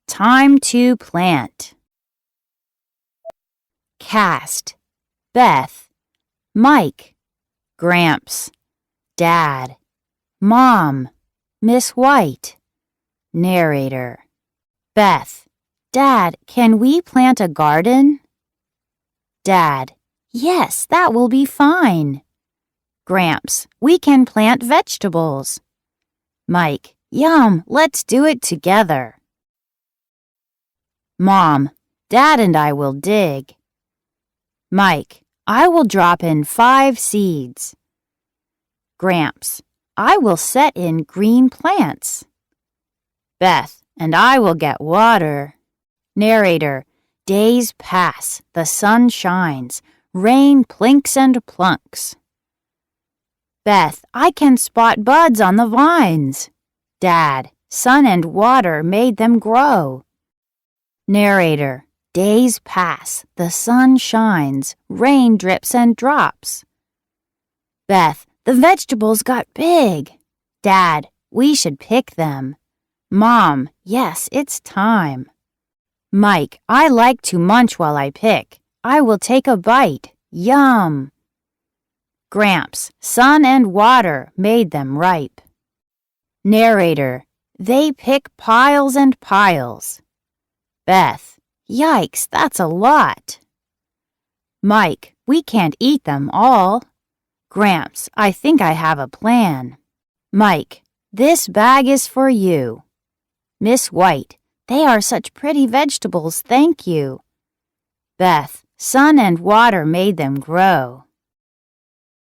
Time to plant. Cast. Beth, Mike, Gramps, Dad, Mom, Miss White. Narrator. Beth, Dad, can we plant a garden? Dad, yes, that will be fine. Gramps, we can plant vegetables. Mike, yum, let's do it together. Mom, Dad and I will dig. Mike, I will drop in 5 seeds. Gramps, I will set in green plants. Beth, and I will get water. Narrator, days pass, the sun shines, rain plinks and plunks. Beth, I can spot buds on the vines. Dad, sun and water made them grow. Narrator, days pass, the sun shines, rain drips and drops. Beth, the vegetables got big. Dad, we should pick them. Mom, yes, it's time. Mike, I like to munch while I pick. I will take a bite. Yum. Gramps, sun and water made them ripe. Narrator, they pick piles and piles. Beth, yikes, that's a lot. Mike, we can't eat them all. Gramps, I think I have a plan. Mike, this bag is for you. Miss White, they are such pretty vegetables, thank you. Beth, sun and water made them grow.